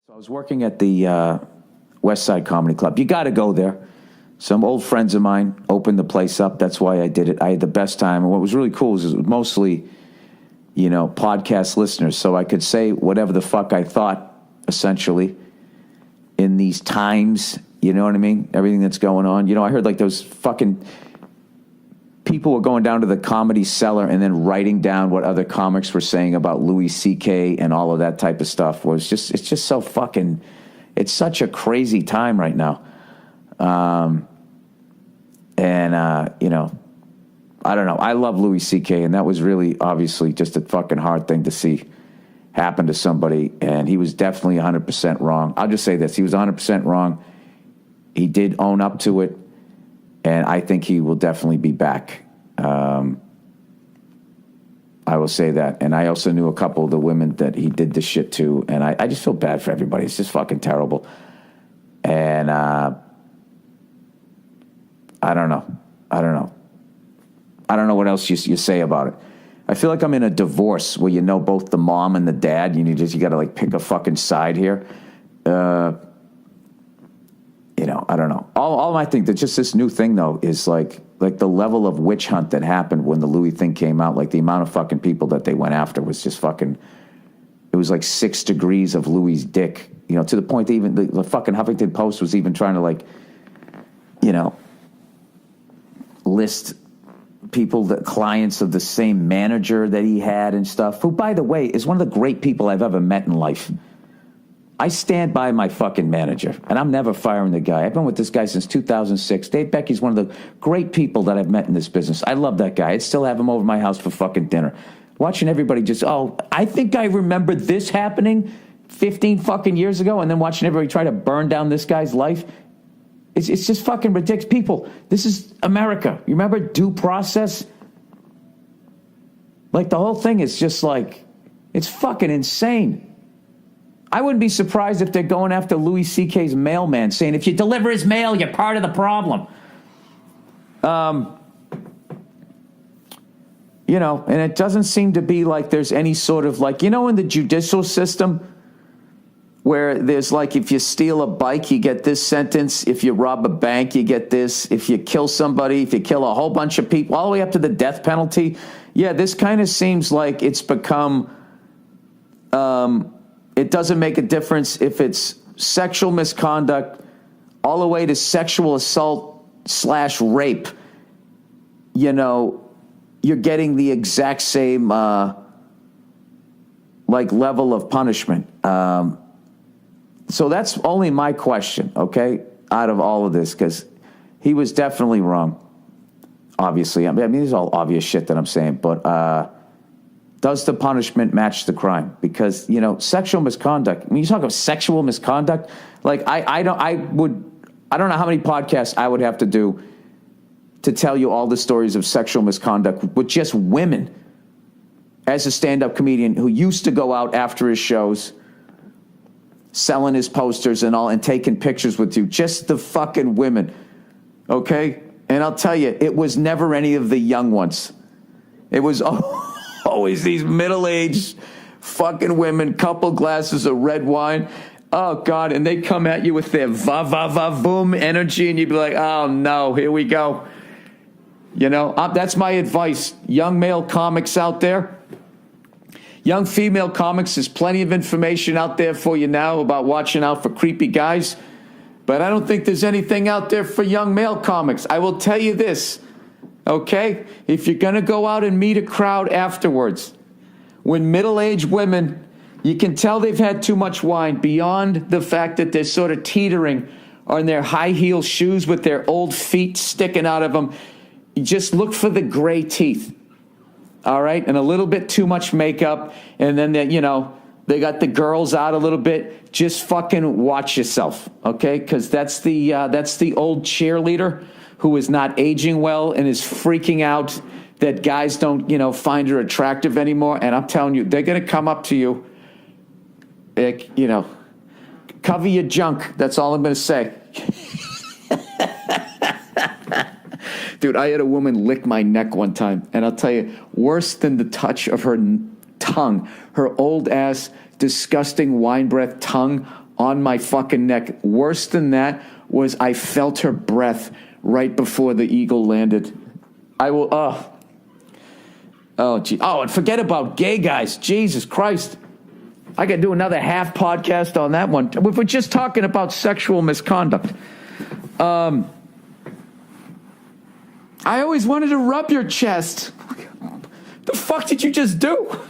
So I was working at the West Side Comedy Club. You got to go there. Some old friends of mine opened the place up. That's why I did it. I had the best time. And what was really cool is it was mostly, you know, podcast listeners. So I could say whatever the fuck I thought, essentially, in these times. You know what I mean? Everything that's going on. You know, I heard like those fucking people were going down to the Comedy Cellar and then writing down what other comics were saying about Louis CK and all of that type of stuff. It's just so fucking, it's such a crazy time right now. You know, I don't know. I love Louis CK, and that was really obviously just a fucking hard thing to see happen to somebody. And he was definitely 100% wrong. I'll just say this. He was 100% wrong. He did own up to it. And I think he will definitely be back. I will say that. And I also knew a couple of the women that he did this shit to. And I just feel bad for everybody. It's just fucking terrible. And I don't know. I don't know what else you say about it. I feel like I'm in a divorce where you know both the mom and the dad. You got to like pick a fucking side here. You know, I don't know. All I think that just this new thing though is like the level of witch hunt that happened when the Louis thing came out. Like the amount of fucking people that they went after was just fucking. It was like 6 degrees of Louis's dick. You know, to the point that even the fucking Huffington Post was even trying to like, you know, list people, the clients of the same manager that he had and stuff. Who, by the way, is one of the great people I've ever met in life. I stand by my fucking manager, and I'm never firing the guy. I've been with this guy since 2006. Dave Becky's one of the great people that I've met in this business. I love that guy. I'd still have him over my house for fucking dinner. Watching everybody just, I think I remember this happening 15 fucking years ago, and then watching everybody try to burn down this guy's life. It's just fucking ridiculous. People, this is America. You remember due process? Like, the whole thing is just like, it's fucking insane. I wouldn't be surprised if they're going after Louis C.K.'s mailman, saying, if you deliver his mail, you're part of the problem. You know, and it doesn't seem to be like there's any sort of like, you know, in the judicial system, where there's like, if you steal a bike, you get this sentence. If you rob a bank, you get this. If you kill somebody, if you kill a whole bunch of people, all the way up to the death penalty. Yeah, this kind of seems like it's become, it doesn't make a difference if it's sexual misconduct all the way to sexual assault / rape. You know, you're getting the exact same, like, level of punishment. So that's only my question, okay, out of all of this, because he was definitely wrong, obviously. I mean, this is all obvious shit that I'm saying, but does the punishment match the crime? Because, you know, sexual misconduct, when you talk of sexual misconduct, like, I don't know how many podcasts I would have to do to tell you all the stories of sexual misconduct with just women as a stand-up comedian who used to go out after his shows selling his posters and all and taking pictures with you. Just the fucking women, okay? And I'll tell you, it was never any of the young ones. It was always these middle-aged fucking women, couple glasses of red wine. Oh, God, and they come at you with their va-va-va-boom energy, and you'd be like, oh, no, here we go. You know, that's my advice. Young male comics out there, young female comics, there's plenty of information out there for you now about watching out for creepy guys. But I don't think there's anything out there for young male comics. I will tell you this, okay? If you're going to go out and meet a crowd afterwards, when middle-aged women, you can tell they've had too much wine beyond the fact that they're sort of teetering on their high-heel shoes with their old feet sticking out of them. You just look for the gray teeth. All right, and a little bit too much makeup, and then they got the girls out a little bit. Just fucking watch yourself, okay? Because that's the old cheerleader who is not aging well and is freaking out that guys don't find her attractive anymore. And I'm telling you, they're gonna come up to you, cover your junk. That's all I'm gonna say. Dude, I had a woman lick my neck one time, and I'll tell you, worse than the touch of her tongue, her old-ass, disgusting wine breath tongue on my fucking neck. Worse than that was I felt her breath right before the eagle landed. Gee. Oh, and forget about gay guys. Jesus Christ. I got to do another half podcast on that one. We're just talking about sexual misconduct. I always wanted to rub your chest. The fuck did you just do?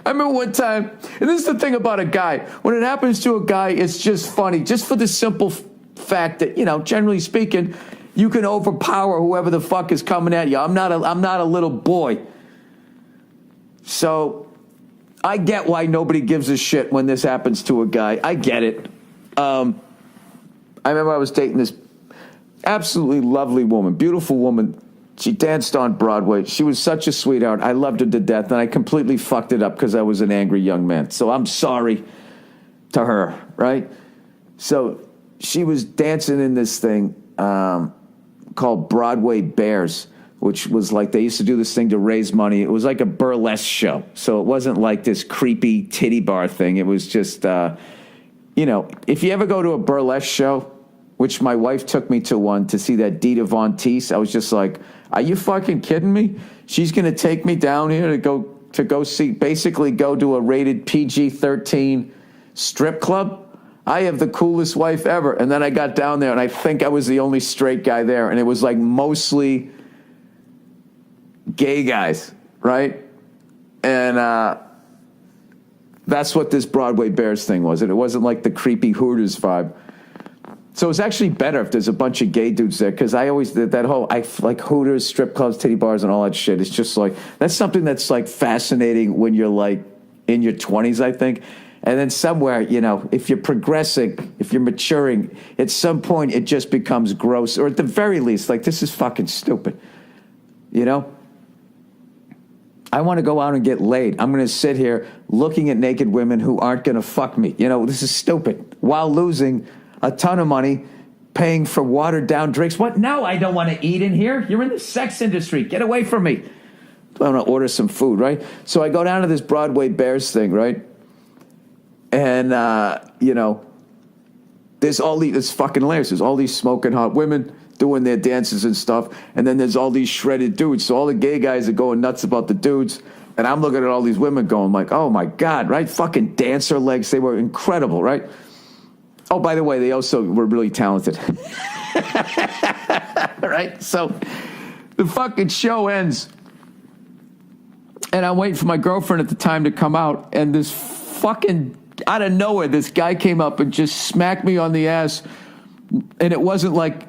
I remember one time, and this is the thing about a guy. When it happens to a guy, it's just funny. Just for the simple fact that, generally speaking, you can overpower whoever the fuck is coming at you. I'm not a little boy. So I get why nobody gives a shit when this happens to a guy. I get it. I remember I was dating this absolutely lovely woman, beautiful woman. She danced on Broadway. She was such a sweetheart. I loved her to death, and I completely fucked it up because I was an angry young man. So I'm sorry to her, right? So she was dancing in this thing called Broadway Bears, which was like they used to do this thing to raise money. It was like a burlesque show. So it wasn't like this creepy titty bar thing. It was just, if you ever go to a burlesque show, which my wife took me to one to see that Dita Von Teese, I was just like, are you fucking kidding me? She's going to take me down here to go see, basically go to a rated PG-13 strip club? I have the coolest wife ever. And then I got down there, and I think I was the only straight guy there, and it was like mostly gay guys, right? And that's what this Broadway Bears thing was. And it wasn't like the creepy Hooters vibe. So it's actually better if there's a bunch of gay dudes there, because I always did that whole, I like Hooters, strip clubs, titty bars, and all that shit. It's just like, that's something that's like fascinating when you're like in your 20s, I think. And then somewhere, if you're progressing, if you're maturing, at some point it just becomes gross, or at the very least, like, this is fucking stupid. I want to go out and get laid. I'm going to sit here looking at naked women who aren't going to fuck me. This is stupid. While losing a ton of money paying for watered down drinks. What? No, I don't want to eat in here. You're in the sex industry. Get away from me. I want to order some food, right? So I go down to this Broadway Bears thing, right? And, there's all these, it's fucking hilarious. There's all these smoking hot women doing their dances and stuff. And then there's all these shredded dudes. So all the gay guys are going nuts about the dudes. And I'm looking at all these women going like, oh my God, right? Fucking dancer legs. They were incredible, right? Oh, by the way, they also were really talented. Right? So the fucking show ends. And I'm waiting for my girlfriend at the time to come out. And this fucking, out of nowhere, this guy came up and just smacked me on the ass. And it wasn't like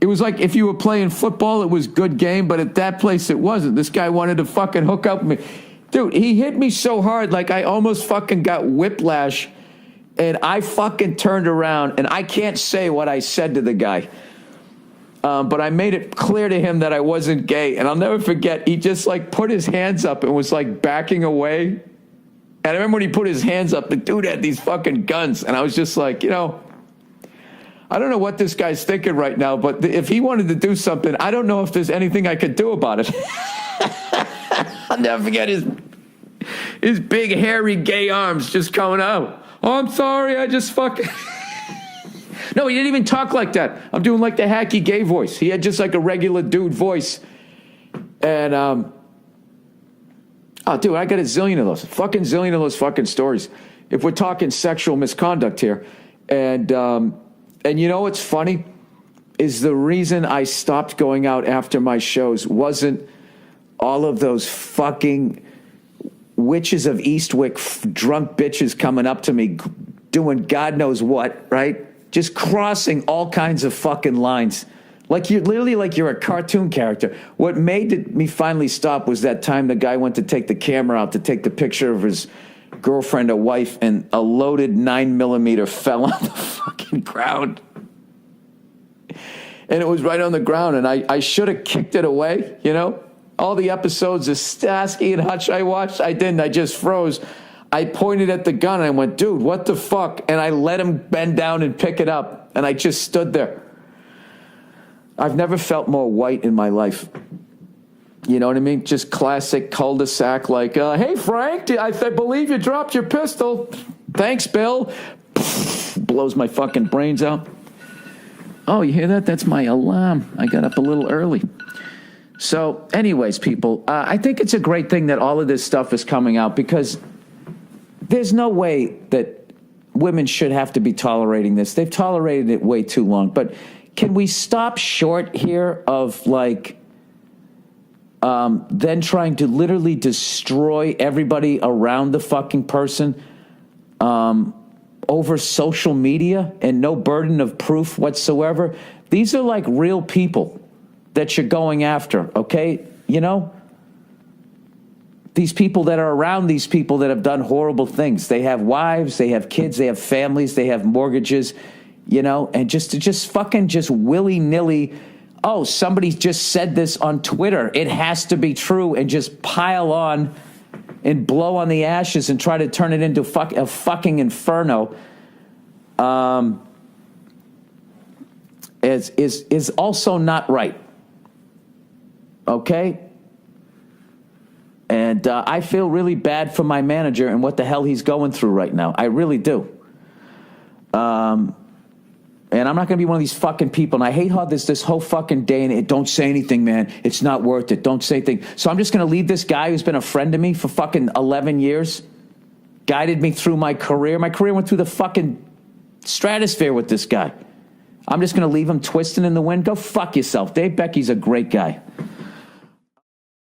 it was like if you were playing football, it was good game. But at that place, it wasn't. This guy wanted to fucking hook up with me. Dude, he hit me so hard, like I almost fucking got whiplash. And I fucking turned around, and I can't say what I said to the guy. But I made it clear to him that I wasn't gay. And I'll never forget, he just like put his hands up and was like backing away. And I remember when he put his hands up, the dude had these fucking guns. And I was just like, I don't know what this guy's thinking right now, but if he wanted to do something, I don't know if there's anything I could do about it. I'll never forget his big, hairy, gay arms just coming out. Oh, I'm sorry, I just fucking... No, he didn't even talk like that. I'm doing like the hacky gay voice. He had just like a regular dude voice. And, oh, dude, I got a zillion of those. Fucking zillion of those fucking stories. If we're talking sexual misconduct here. And you know what's funny? Is the reason I stopped going out after my shows wasn't all of those fucking witches of Eastwick, drunk bitches coming up to me doing God knows what, right? Just crossing all kinds of fucking lines. Like you're literally like you're a cartoon character. What made me finally stop was that time the guy went to take the camera out to take the picture of his girlfriend or wife, and a loaded 9mm fell on the fucking ground. And it was right on the ground, and I should have kicked it away, All the episodes of Starsky and Hutch I watched, I didn't. I just froze. I pointed at the gun, and I went, dude, what the fuck? And I let him bend down and pick it up, and I just stood there. I've never felt more white in my life. You know what I mean? Just classic cul-de-sac, like, hey, Frank, I believe you dropped your pistol. Thanks, Bill. Blows my fucking brains out. Oh, you hear that? That's my alarm. I got up a little early. So, anyways, people, I think it's a great thing that all of this stuff is coming out because there's no way that women should have to be tolerating this. They've tolerated it way too long. But can we stop short here of then trying to literally destroy everybody around the fucking person over social media and no burden of proof whatsoever? These are like real people that you're going after, okay? You know? These people that are around these people that have done horrible things. They have wives, they have kids, they have families, they have mortgages, you know? And just willy-nilly, oh, somebody just said this on Twitter. It has to be true, and just pile on and blow on the ashes and try to turn it into a fucking inferno is also not right. Okay? And I feel really bad for my manager and what the hell he's going through right now. I really do. And I'm not going to be one of these fucking people. And I hate how this whole fucking day and don't say anything, man. It's not worth it. Don't say anything. So I'm just going to leave this guy who's been a friend to me for fucking 11 years, guided me through my career. My career went through the fucking stratosphere with this guy. I'm just going to leave him twisting in the wind. Go fuck yourself. Dave Becky's a great guy.